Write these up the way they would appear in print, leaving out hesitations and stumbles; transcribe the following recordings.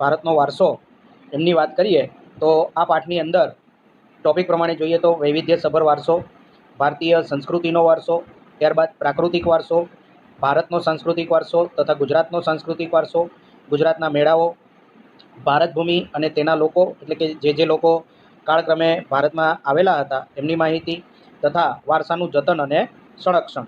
ભારતનો વારસો એમની વાત કરીએ તો આ પાઠની અંદર ટોપિક પ્રમાણે જોઈએ તો વૈવિધ્યસભર વારસો, ભારતીય સંસ્કૃતિનો વારસો, ત્યારબાદ પ્રાકૃતિક વારસો, ભારતનો સાંસ્કૃતિક વારસો તથા ગુજરાતનો સાંસ્કૃતિક વારસો, ગુજરાતના મેળાઓ, ભારત ભૂમિ અને તેના લોકો એટલે કે જે લોકો કાળક્રમે ભારતમાં આવેલા હતા એમની માહિતી તથા વારસાનું જતન અને સંરક્ષણ.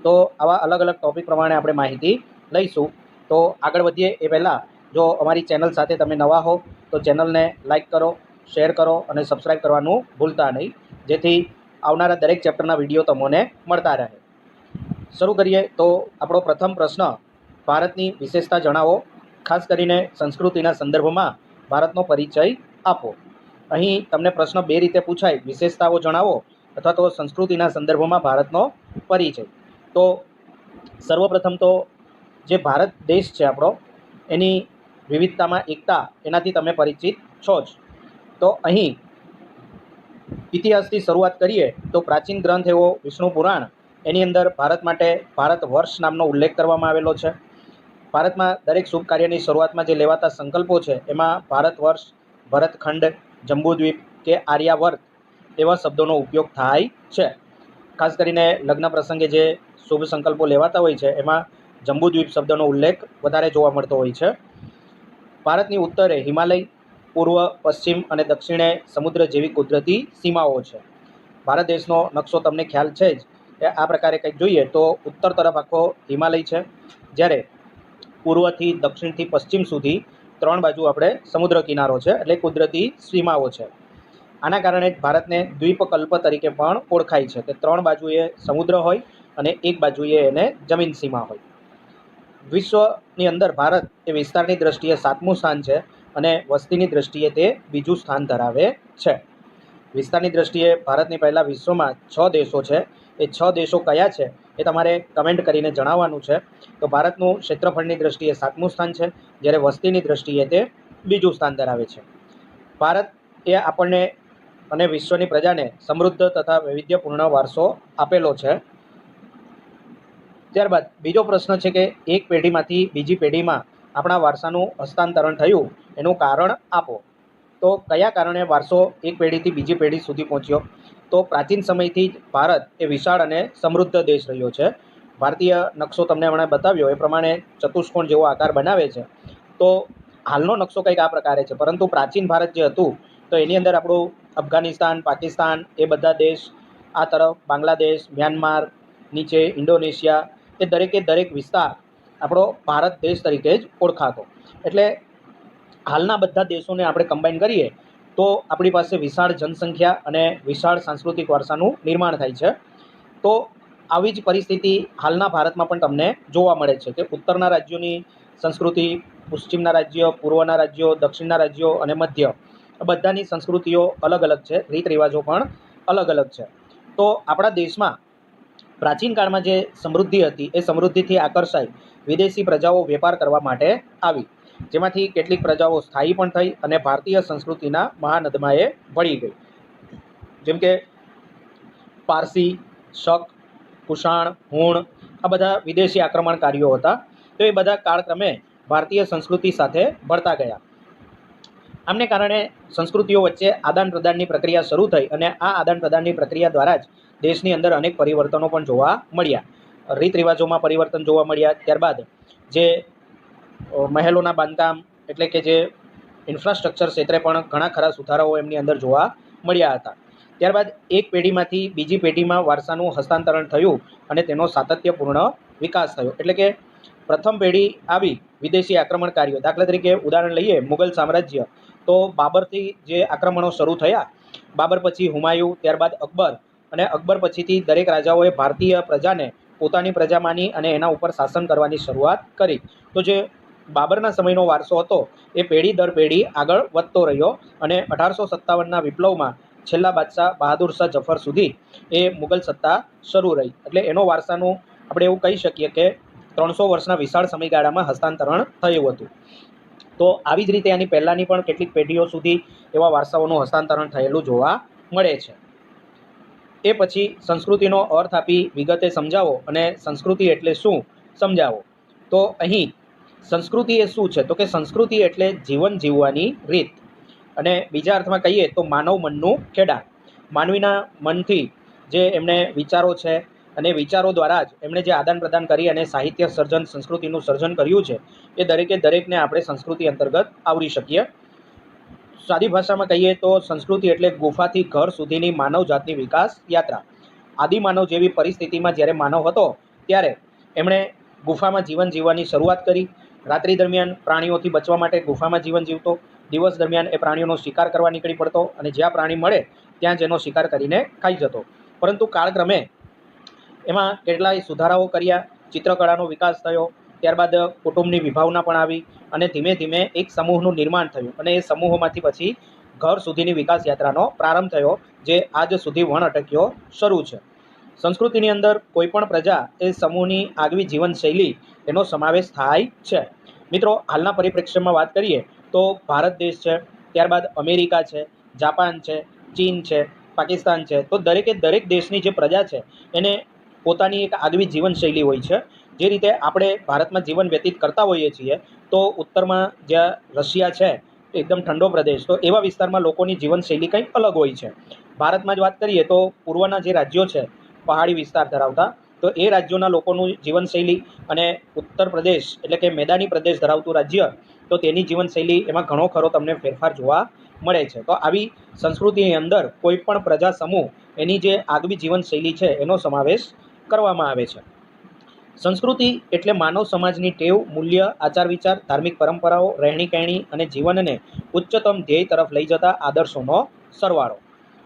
તો આવા અલગ અલગ ટોપિક પ્રમાણે આપણે માહિતી લઈશું. તો આગળ વધીએ એ પહેલાં જો અમારી ચેનલ સાથે તમે નવા હો તો ચેનલને લાઈક કરો, શેર કરો અને સબસ્ક્રાઈબ કરવાનું ભૂલતા નહીં, જેથી આવનારા દરેક ચેપ્ટરના વિડીયો તમને મળતા રહે. શરૂ કરીએ તો આપણો પ્રથમ પ્રશ્ન, ભારતની વિશેષતા જણાવો, ખાસ કરીને સંસ્કૃતિના સંદર્ભમાં ભારતનો પરિચય આપો. અહીં તમને પ્રશ્ન બે રીતે પૂછાય, વિશેષતાઓ જણાવો અથવા તો સંસ્કૃતિના સંદર્ભમાં ભારતનો પરિચય. તો સર્વપ્રથમ તો જે ભારત દેશ છે આપણો, એની વિવિધતામાં એકતા, એનાથી તમે પરિચિત છો જ. તો અહીં ઇતિહાસથી શરૂઆત કરીએ તો પ્રાચીન ગ્રંથ એવો વિષ્ણુ પુરાણ, એની અંદર ભારત માટે ભારત વર્ષ નામનો ઉલ્લેખ કરવામાં આવેલો છે. ભારતમાં દરેક શુભ કાર્યની શરૂઆતમાં જે લેવાતા સંકલ્પો છે એમાં ભારત વર્ષ, ભરતખંડ, જંબુદ્વીપ કે આર્યાવર્ત એવા શબ્દોનો ઉપયોગ થાય છે. ખાસ કરીને લગ્ન પ્રસંગે જે શુભ સંકલ્પો લેવાતા હોય છે એમાં જંબુદ્વીપ શબ્દનો ઉલ્લેખ વધારે જોવા મળતો હોય છે. ભારતની ઉત્તરે હિમાલય, પૂર્વ, પશ્ચિમ અને દક્ષિણે સમુદ્ર જેવી કુદરતી સીમાઓ છે. ભારત દેશનો નકશો તમને ખ્યાલ છે જ, એ આ પ્રકારે કંઈક જોઈએ તો ઉત્તર તરફ આખો હિમાલય છે, જ્યારે પૂર્વથી દક્ષિણથી પશ્ચિમ સુધી ત્રણ બાજુ આપણે સમુદ્ર કિનારો છે, એટલે કુદરતી સીમાઓ છે. આના કારણે જ ભારતને દ્વીપકલ્પ તરીકે પણ ઓળખાય છે કે ત્રણ બાજુએ સમુદ્ર હોય અને એક બાજુએ એને જમીન સીમા હોય. વિશ્વની અંદર ભારત એ વિસ્તારની દ્રષ્ટિએ 7મું સ્થાન છે અને વસ્તીની દ્રષ્ટિએ તે બીજું સ્થાન ધરાવે છે. વિસ્તારની દ્રષ્ટિએ ભારતની પહેલાં વિશ્વમાં 6 દેશો છે. એ 6 દેશો કયા છે એ તમારે કમેન્ટ કરીને જણાવવાનું છે. તો ભારતનું ક્ષેત્રફળની દ્રષ્ટિએ 7મું સ્થાન છે, જ્યારે વસ્તીની દ્રષ્ટિએ તે બીજું સ્થાન ધરાવે છે. ભારત એ આપણને અને વિશ્વની પ્રજાને સમૃદ્ધ તથા વૈવિધ્યપૂર્ણ વારસો આપેલો છે. ત્યારબાદ બીજો પ્રશ્ન છે કે એક પેઢીમાંથી બીજી પેઢીમાં આપણા વારસાનું હસ્તાંતરણ થયું એનું કારણ આપો. તો કયા કારણે વારસો એક પેઢીથી બીજી પેઢી સુધી પહોંચ્યો? તો પ્રાચીન સમયથી જ ભારત એ વિશાળ અને સમૃદ્ધ દેશ રહ્યો છે. ભારતીય નકશો તમને હમણાં બતાવ્યો એ પ્રમાણે ચતુષ્કોણ જેવો આકાર બનાવે છે. તો હાલનો નકશો કંઈક આ પ્રકારે છે, પરંતુ પ્રાચીન ભારત જે હતું તો એની અંદર આપણું અફઘાનિસ્તાન, પાકિસ્તાન એ બધા દેશ, આ તરફ બાંગ્લાદેશ, મ્યાનમાર, નીચે ઇન્ડોનેશિયા, એ દરેક વિસ્તાર આપણો ભારત દેશ તરીકે જ ઓળખાતો. એટલે હાલના બધા દેશોને આપણે કમ્બાઈન કરીએ તો આપણી પાસે વિશાળ જનસંખ્યા અને વિશાળ સાંસ્કૃતિક વારસાનું નિર્માણ થાય છે. તો આવી જ પરિસ્થિતિ હાલના ભારતમાં પણ તમને જોવા મળે છે કે ઉત્તરના રાજ્યોની સંસ્કૃતિ, પશ્ચિમના રાજ્યો, પૂર્વના રાજ્યો, દક્ષિણના રાજ્યો અને મધ્ય, બધાની સંસ્કૃતિઓ અલગ અલગ છે, રીત રિવાજો પણ અલગ અલગ છે. તો આપણા દેશમાં પ્રાચીન કાળમાં જે સમૃદ્ધિ હતી એ સમૃદ્ધિથી આકર્ષાઈ વિદેશી પ્રજાઓ વેપાર કરવા માટે આવી, જેમાંથી કેટલીક પ્રજાઓ સ્થાયી પણ થઈ અને ભારતીય સંસ્કૃતિના મહાનદમાં એ ભળી ગઈ. જેમ કે પારસી, શક, કુષાણ, હુણ, આ બધા વિદેશી આક્રમણકારીઓ હતા. તો એ બધા કાળક્રમે ભારતીય સંસ્કૃતિ સાથે ભળતા ગયા. આમને કારણે સંસ્કૃતિઓ વચ્ચે આદાન પ્રદાનની પ્રક્રિયા શરૂ થઈ અને આ આદાન પ્રદાનની પ્રક્રિયા દ્વારા જ દેશની અંદર અનેક પરિવર્તનો પણ જોવા મળ્યા. રીત રિવાજોમાં પરિવર્તન જોવા મળ્યા. ત્યારબાદ જે મહેલોના બાંધકામ એટલે કે જે ઇન્ફ્રાસ્ટ્રક્ચર ક્ષેત્રે પણ ઘણા ખરા સુધારાઓ એમની અંદર જોવા મળ્યા હતા. ત્યારબાદ એક પેઢીમાંથી બીજી પેઢીમાં વારસાનું હસ્તાંતરણ થયું અને તેનો સાતત્યપૂર્ણ વિકાસ થયો. એટલે કે પ્રથમ પેઢી આવી વિદેશી આક્રમણકારીઓ, દાખલા તરીકે ઉદાહરણ લઈએ મુગલ સામ્રાજ્ય, તો બાબરથી જે આક્રમણો શરૂ થયા, બાબર પછી હુમાયુ, ત્યારબાદ અકબર, અને અકબર પછીથી દરેક રાજાઓએ ભારતીય પ્રજાને પોતાની પ્રજા માની અને એના ઉપર શાસન કરવાની શરૂઆત કરી. તો જે બાબરના સમયનો વારસો હતો એ પેઢી દર પેઢી આગળ વધતો રહ્યો અને 1857ના વિપ્લવમાં છેલ્લા બાદશાહ બહાદુર શાહ જફર સુધી એ મુગલ સત્તા શરૂ રહી. એટલે એનો વારસાનું આપણે એવું કહી શકીએ કે 300 વર્ષના વિશાળ સમયગાળામાં હસ્તાંતરણ થયું હતું. તો આવી જ રીતે આની પહેલાંની પણ કેટલીક પેઢીઓ સુધી એવા વારસાઓનું હસ્તાંતરણ થયેલું જોવા મળે છે. એ પછી સંસ્કૃતિનો અર્થ આપી વિગતે સમજાવો અને સંસ્કૃતિ એટલે શું સમજાવો. તો અહીં સંસ્કૃતિ એ શું છે? તો કે સંસ્કૃતિ એટલે જીવન જીવવાની રીત, અને બીજા અર્થમાં કહીએ તો માનવ મનનું ખેડાણ. માનવીના મનથી જે એમણે વિચારો છે અને વિચારો દ્વારા જ એમણે જે આદાન પ્રદાન કરી અને સાહિત્ય સર્જન, સંસ્કૃતિનું સર્જન કર્યું છે, એ દરેકને આપણે સંસ્કૃતિ અંતર્ગત આવરી શકીએ. સાદી ભાષામાં કહીએ તો સંસ્કૃતિ એટલે ગુફાથી ઘર સુધીની માનવ જાતની વિકાસ યાત્રા. આદિમાનવ જેવી પરિસ્થિતિમાં જ્યારે માનવ હતો ત્યારે એમણે ગુફામાં જીવન જીવવાની શરૂઆત કરી. રાત્રિ દરમિયાન પ્રાણીઓથી બચવા માટે ગુફામાં જીવન જીવતો. દિવસ દરમિયાન એ પ્રાણીઓનો શિકાર કરવા નીકળી પડતો અને જ્યાં પ્રાણી મળે ત્યાં જ એનો શિકાર કરીને ખાઈ જતો. પરંતુ કાળક્રમે એમાં કેટલાય સુધારાઓ કર્યા, ચિત્રકળાનો વિકાસ થયો, ત્યારબાદ કુટુંબની વિભાવના પણ આવી અને ધીમે ધીમે એક સમૂહનું નિર્માણ થયું અને એ સમૂહોમાંથી પછી ઘર સુધીની વિકાસ યાત્રાનો પ્રારંભ થયો, જે આજ સુધી વણ અટક્યો શરૂ છે. સંસ્કૃતિની અંદર કોઈ પણ પ્રજા એ સમૂહની આગવી જીવનશૈલી એનો સમાવેશ થાય છે. મિત્રો, હાલના પરિપ્રેક્ષ્યમાં વાત કરીએ તો ભારત દેશ છે, ત્યારબાદ અમેરિકા છે, જાપાન છે, ચીન છે, પાકિસ્તાન છે. તો દરેક દેશની જે પ્રજા છે એને પોતાની એક આગવી જીવનશૈલી હોય છે. જે રીતે આપણે ભારતમાં જીવન વ્યતીત કરતા હોઈએ છીએ, તો ઉત્તરમાં જ્યાં રશિયા છે એકદમ ઠંડો પ્રદેશ, તો એવા વિસ્તારમાં લોકોની જીવનશૈલી કંઈક અલગ હોય છે. ભારતમાં જ વાત કરીએ તો પૂર્વના જે રાજ્યો છે પહાડી વિસ્તાર ધરાવતા, તો એ રાજ્યોના લોકોનું જીવનશૈલી અને ઉત્તર પ્રદેશ એટલે કે મેદાની પ્રદેશ ધરાવતું રાજ્ય, તો તેની જીવનશૈલી એમાં ઘણો ખરો તમને ફેરફાર જોવા મળે છે. તો આવી સંસ્કૃતિની અંદર કોઈ પણ પ્રજા સમૂહ એની જે આગવી જીવનશૈલી છે એનો સમાવેશ કરવામાં આવે છે. સંસ્કૃતિ એટલે માનવ સમાજની ટેવ, મૂલ્ય, આચાર વિચાર, ધાર્મિક પરંપરાઓ, રહેણી કહેણી અને જીવનને ઉચ્ચતમ ધ્યેય તરફ લઈ જતા આદર્શોનો સરવાળો.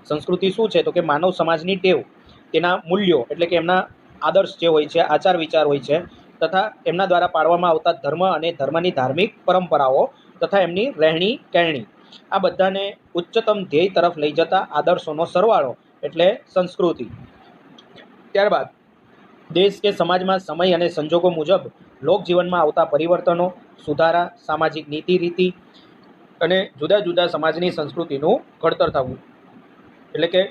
સંસ્કૃતિ શું છે? તો કે માનવ સમાજની ટેવ, તેના મૂલ્યો એટલે કે એમના આદર્શ જે હોય છે, આચાર વિચાર હોય છે, તથા એમના દ્વારા પાળવામાં આવતા ધર્મ અને ધર્મની ધાર્મિક પરંપરાઓ તથા એમની રહેણી કહેણી, આ બધાને ઉચ્ચતમ ધ્યેય તરફ લઈ જતા આદર્શોનો સરવાળો એટલે સંસ્કૃતિ. ત્યારબાદ દેશ કે સમાજમાં સમય અને સંજોગો મુજબ લોકજીવનમાં આવતા પરિવર્તનો, સુધારા, સામાજિક નીતિ રીતિ અને જુદા જુદા સમાજની સંસ્કૃતિનું ઘડતર થવું. એટલે કે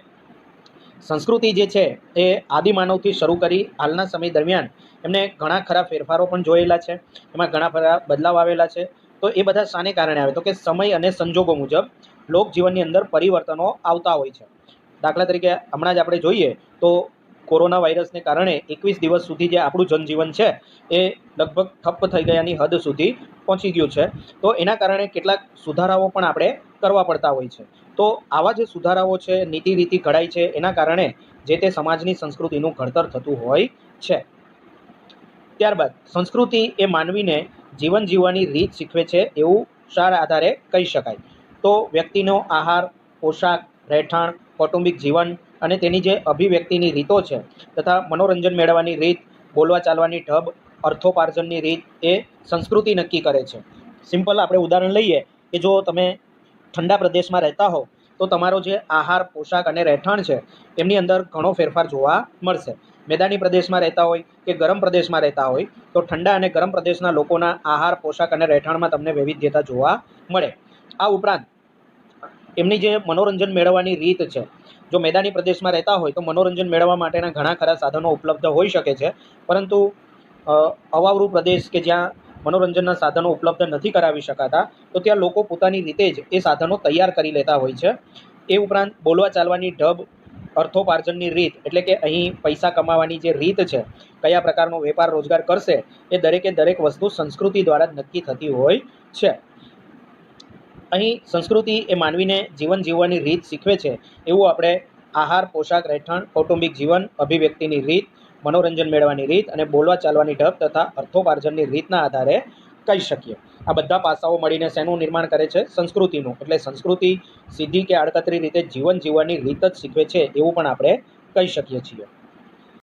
સંસ્કૃતિ જે છે એ આદિમાનવથી શરૂ કરી હાલના સમય દરમિયાન એમને ઘણા ખરા ફેરફારો પણ જોયેલા છે, એમાં ઘણા ખરા બદલાવ આવેલા છે. તો એ બધા શાને કારણે આવે? તો કે સમય અને સંજોગો મુજબ લોકજીવનની અંદર પરિવર્તનો આવતા હોય છે. દાખલા તરીકે હમણાં જ આપણે જોઈએ તો કોરોના વાયરસને કારણે 21 દિવસ સુધી જે આપણું જનજીવન છે એ લગભગ ઠપ્પ થઈ ગયાની હદ સુધી પહોંચી ગયું છે. તો એના કારણે કેટલાક સુધારાઓ પણ આપણે કરવા પડતા હોય છે. તો આવા જે સુધારાઓ છે, નીતિ રીતિ ઘડાય છે, એના કારણે જે તે સમાજની સંસ્કૃતિનું ઘડતર થતું હોય છે. ત્યારબાદ સંસ્કૃતિ એ માનવીને જીવન જીવવાની રીત શીખવે છે એવું સાર આધારે કહી શકાય. તો વ્યક્તિનો આહાર, પોશાક, રહેઠાણ, કૌટુંબિક જીવન અને તેની જે અભિવ્યક્તિની રીતો છે તથા મનોરંજન મેળવવાની રીત, બોલવા ચાલવાની ઢબ, અર્થોપાર્જનની રીત એ સંસ્કૃતિ નક્કી કરે છે. સિમ્પલ આપણે ઉદાહરણ લઈએ કે જો તમે ઠંડા પ્રદેશમાં રહેતા હો તો તમારો જે આહાર, પોશાક અને રહેઠાણ છે એમની અંદર ઘણો ફેરફાર જોવા મળશે. મેદાની પ્રદેશમાં રહેતા હોય કે ગરમ પ્રદેશમાં રહેતા હોય તો ઠંડા અને ગરમ પ્રદેશના લોકોના આહાર, પોશાક અને રહેઠાણમાં તમને વૈવિધ્યતા જોવા મળે. આ ઉપરાંત એમની જે મનોરંજન મેળવવાની રીત છે, જો મેદાની પ્રદેશમાં રહેતા હોય તો મનોરંજન મેળવવા માટેના ઘણા ખરા સાધનો ઉપલબ્ધ હોઈ શકે છે, પરંતુ અવાવરૂ પ્રદેશ કે જ્યાં મનોરંજનના સાધનો ઉપલબ્ધ નથી કરાવી શકાતા, તો ત્યાં લોકો પોતાની રીતે જ એ સાધનો તૈયાર કરી લેતા હોય છે. એ ઉપરાંત બોલવા ચાલવાની ઢબ, અર્થોપાર્જનની રીત એટલે કે અહીં પૈસા કમાવાની જે રીત છે, કયા પ્રકારનો વેપાર રોજગાર કરશે, એ દરેક વસ્તુ સંસ્કૃતિ દ્વારા જ નક્કી થતી હોય છે. અહીં સંસ્કૃતિ એ માનવીને જીવન જીવવાની રીત શીખવે છે એવું આપણે આહાર, પોશાક, રહેઠાણ, કૌટુંબિક જીવન, અભિવ્યક્તિની રીત, મનોરંજન મેળવવાની રીત અને બોલવા ચાલવાની ઢબ તથા અર્થોપાર્જનની રીતના આધારે કહી શકીએ. આ બધા પાસાઓ મળીને શેનું નિર્માણ કરે છે? સંસ્કૃતિનું. એટલે સંસ્કૃતિ સીધી કે આડકતરી રીતે જીવન જીવવાની રીત જ શીખવે છે એવું પણ આપણે કહી શકીએ છીએ.